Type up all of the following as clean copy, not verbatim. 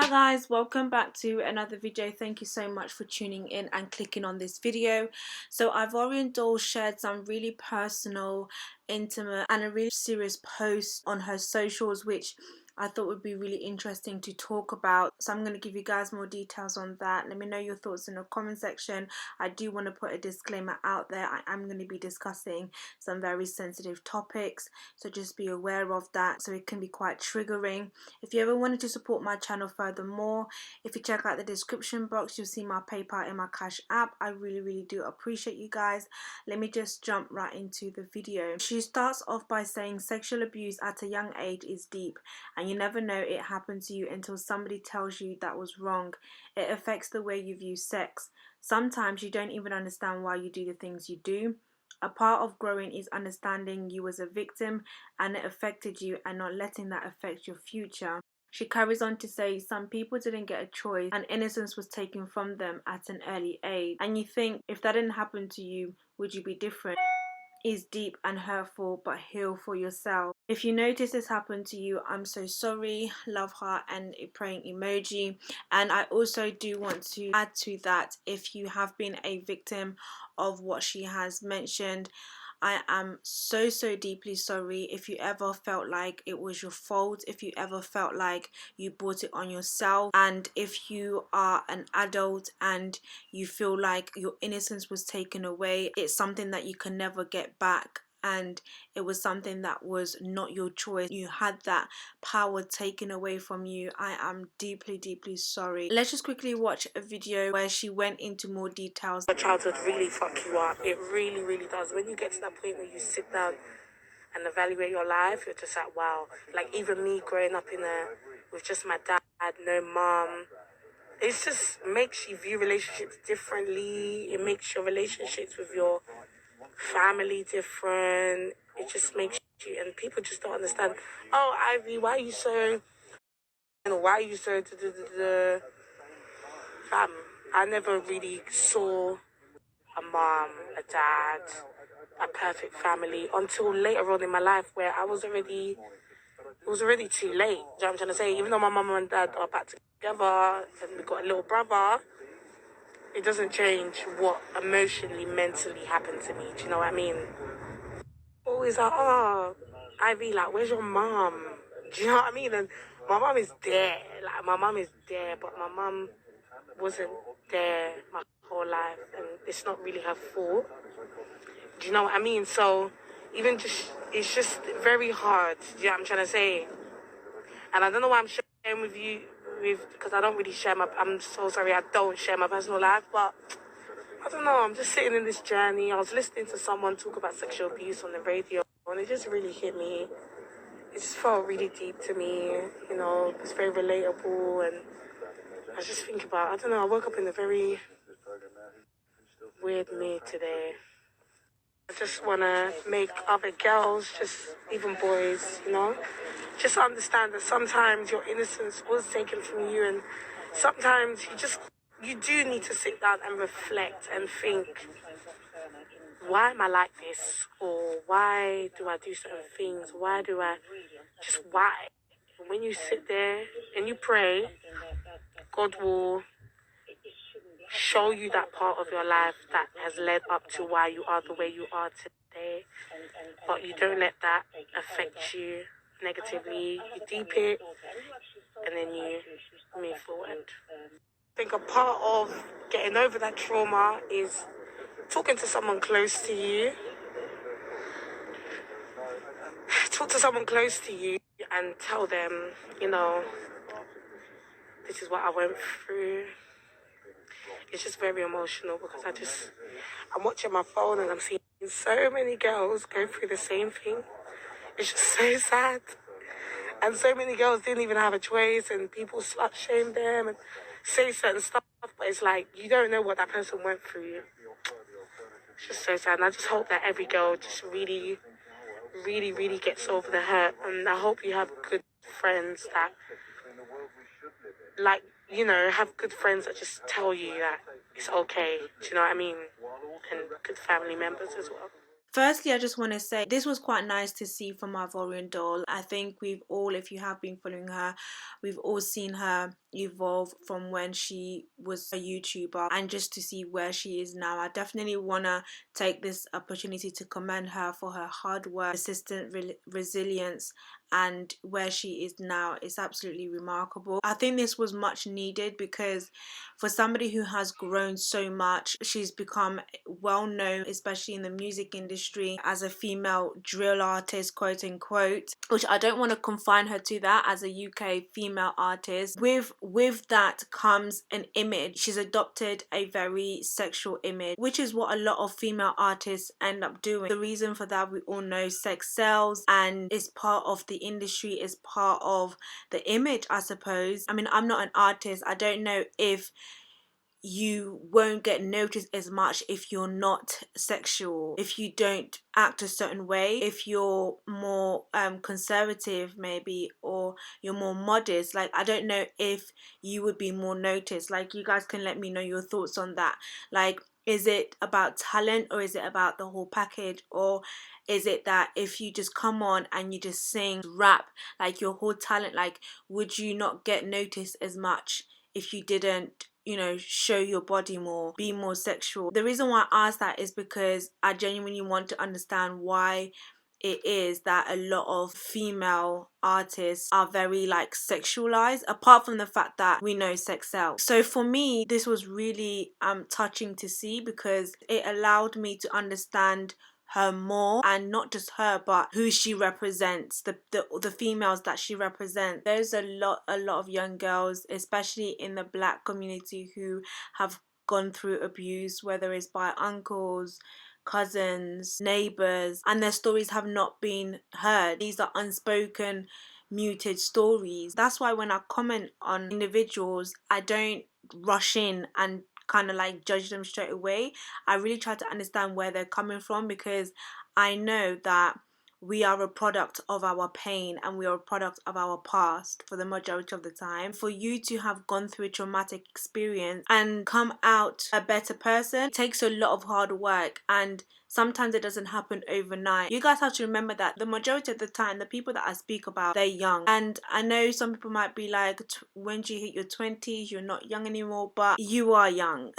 Guys, welcome back to another video. Thank you so much for tuning in and clicking on this video. So Ivorian Doll shared some really personal, intimate and a really serious post on her socials, which I thought would be really interesting to talk about. So I'm going to give you guys more details on that. Let me know your thoughts in the comment section. I do want to put a disclaimer out there. I am going to be discussing some very sensitive topics, so just be aware of that. So it can be quite triggering. If you ever wanted to support my channel furthermore, if you check out the description box, you'll see my PayPal and my Cash app. I really do appreciate you guys. Let me just jump right into the video. She starts off by saying sexual abuse at a young age is deep, and you never know it happened to you until somebody tells you that was wrong. It affects the way you view sex. Sometimes you don't even understand why you do the things you do. A part of growing is understanding you was a victim and it affected you, and not letting that affect your future. She carries on to say some people didn't get a choice and innocence was taken from them at an early age. And you think, if that didn't happen to you, would you be different? Is deep and hurtful, but heal for yourself. If you notice this happened to you, I'm so sorry. Love heart and a praying emoji. And I also do want to add to that, if you have been a victim of what she has mentioned, I am so deeply sorry. If you ever felt like it was your fault, if you ever felt like you brought it on yourself, and if you are an adult and you feel like your innocence was taken away, it's something that you can never get back, and it was something that was not your choice. You had that power taken away from you. I am deeply sorry. Let's just quickly watch a video where she went into more details. Your childhood really fuck you up. It really does. When you get to that point where you sit down and evaluate your life, you're just like, wow. Like, even me growing up with just my dad, no mom, it just makes you view relationships differently. It makes your relationships with your family different. It just makes you, and people just don't understand. Oh, Ivy, why are you so fam? I never really saw a mom, a dad, a perfect family until later on in my life, where it was already too late. Do you know what I'm trying to say? Even though my mum and dad are back together and we got a little brother, it doesn't change what emotionally, mentally happened to me. Do you know what I mean? Always like, oh, Ivy, like, where's your mum? Do you know what I mean? And my mum is there. Like, my mum is there, but my mum wasn't there my whole life, and it's not really her fault. Do you know what I mean? So even just, it's just very hard. Do you know what I'm trying to say? And I don't know why I'm sharing with you, because I don't really share I'm so sorry, I don't share my personal life, but I don't know, I'm just sitting in this journey. I was listening to someone talk about sexual abuse on the radio, and it just really hit me. It just felt really deep to me, you know, it's very relatable. And I just think about, I don't know, I woke up in a very weird mood today. I just want to make other girls, just even boys, you know, just understand that sometimes your innocence was taken from you, and sometimes you do need to sit down and reflect and think, why am I like this? Or why do I do certain things? Why? When you sit there and you pray, God will show you that part of your life that has led up to why you are the way you are today. But you don't let that affect you negatively. You deep it and then you move forward. I think a part of getting over that trauma is talking to someone close to you. Talk to someone close to you and tell them, you know, this is what I went through. It's just very emotional, because I'm watching my phone and I'm seeing so many girls go through the same thing. It's just so sad. And so many girls didn't even have a choice, and people slut shame them and say certain stuff, but it's like, you don't know what that person went through. It's just so sad. And I just hope that every girl just really gets over the hurt. And I hope you have good friends that, like, you know, have good friends that just tell you that it's okay. Do you know what I mean? And good family members as well. Firstly, I just want to say this was quite nice to see from Ivorian Doll. I think we've all, if you have been following her, we've all seen her evolve from when she was a YouTuber and just to see where she is now. I definitely want to take this opportunity to commend her for her hard work, persistent resilience, and where she is now is absolutely remarkable. I think this was much needed because for somebody who has grown so much, she's become well known, especially in the music industry, as a female drill artist, quote unquote, which I don't want to confine her to that as a UK female artist. With that comes an image. She's adopted a very sexual image, which is what a lot of female artists end up doing. The reason for that, we all know sex sells and is part of the industry, is part of the image, I suppose. I mean, I'm not an artist. I don't know if you won't get noticed as much if you're not sexual, if you don't act a certain way, if you're more conservative maybe, or you're more modest. Like, I don't know if you would be more noticed. Like, you guys can let me know your thoughts on that. Like, is it about talent, or is it about the whole package, or is it that if you just come on and you just sing, rap, like your whole talent, like would you not get noticed as much if you didn't, you know, show your body more, be more sexual? The reason why I ask that is because I genuinely want to understand why it is that a lot of female artists are very like sexualized, apart from the fact that we know sex sells. So for me, this was really touching to see, because it allowed me to understand her more, and not just her but who she represents, the females that she represents. There's a lot of young girls, especially in the Black community, who have gone through abuse, whether it's by uncles, cousins, neighbors, and their stories have not been heard. These are unspoken, muted stories. That's why when I comment on individuals, I don't rush in and kind of like judge them straight away. I really try to understand where they're coming from, because I know that we are a product of our pain and we are a product of our past for the majority of the time. For you to have gone through a traumatic experience and come out a better person takes a lot of hard work, and sometimes it doesn't happen overnight. You guys have to remember that the majority of the time, the people that I speak about, they're young. And I know some people might be like, when do you hit your 20s, you're not young anymore, but you are young.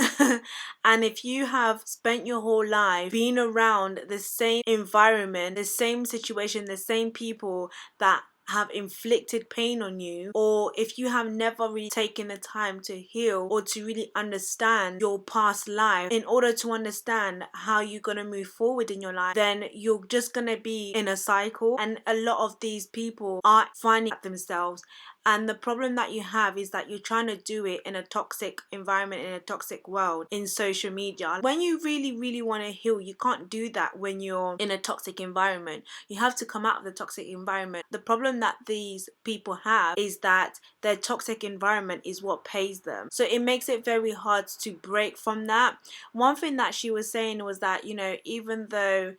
And if you have spent your whole life being around the same environment, the same situation, the same people that have inflicted pain on you, or if you have never really taken the time to heal or to really understand your past life in order to understand how you're going to move forward in your life, then you're just going to be in a cycle. And a lot of these people are finding themselves, and the problem that you have is that you're trying to do it in a toxic environment, in a toxic world, in social media. When you really want to heal, you can't do that when you're in a toxic environment. You have to come out of the toxic environment. The problem that these people have is that their toxic environment is what pays them. So it makes it very hard to break from that. One thing that she was saying was that, you know, even though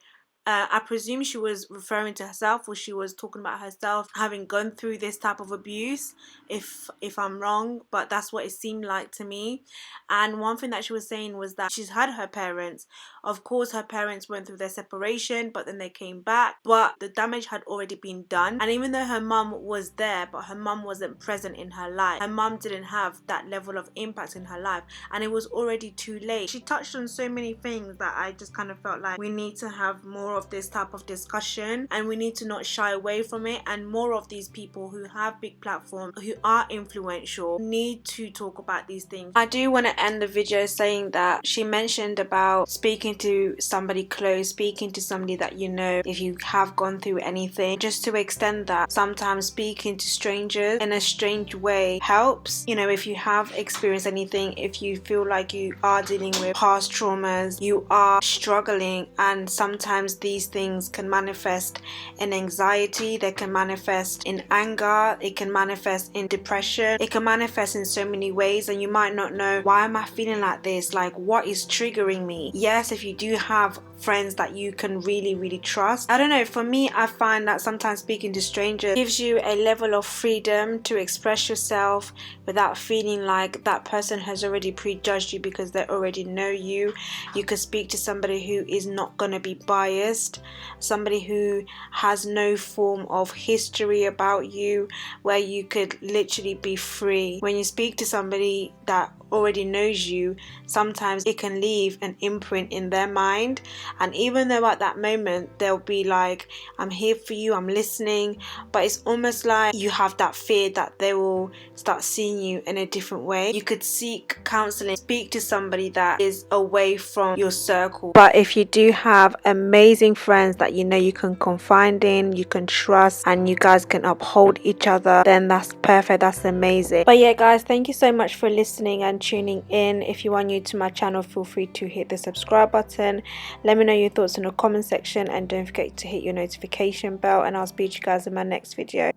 I presume she was referring to herself, or she was talking about herself having gone through this type of abuse, if I'm wrong, but that's what it seemed like to me. And one thing that she was saying was that she's had her parents. Of course, her parents went through their separation, but then they came back, but the damage had already been done. And even though her mum was there, but her mum wasn't present in her life. Her mum didn't have that level of impact in her life, and it was already too late. She touched on so many things that I just kind of felt like we need to have more of this type of discussion, and we need to not shy away from it. And more of these people who have big platforms, who are influential, need to talk about these things. I do want to end the video saying that she mentioned about speaking to somebody close, speaking to somebody that you know, if you have gone through anything. Just to extend that, sometimes speaking to strangers in a strange way helps. You know, if you have experienced anything, if you feel like you are dealing with past traumas, you are struggling, and sometimes these things can manifest in anxiety, they can manifest in anger, it can manifest in depression, it can manifest in so many ways, and you might not know, why am I feeling like this? Like, what is triggering me? Yes, if you do have friends that you can really trust. I don't know, for me, I find that sometimes speaking to strangers gives you a level of freedom to express yourself without feeling like that person has already prejudged you because they already know you. You could speak to somebody who is not going to be biased, somebody who has no form of history about you, where you could literally be free. When you speak to somebody that already knows you, sometimes it can leave an imprint in their mind, and even though at that moment they'll be like, I'm here for you, I'm listening, but it's almost like you have that fear that they will start seeing you in a different way. You could seek counseling, speak to somebody that is away from your circle. But if you do have amazing friends that you know you can confide in, you can trust, and you guys can uphold each other, then that's perfect, that's amazing. But yeah guys, thank you so much for listening and tuning in. If you are new to my channel, feel free to hit the subscribe button. Let me know your thoughts in the comment section, and don't forget to hit your notification bell, and I'll speak to you guys in my next video.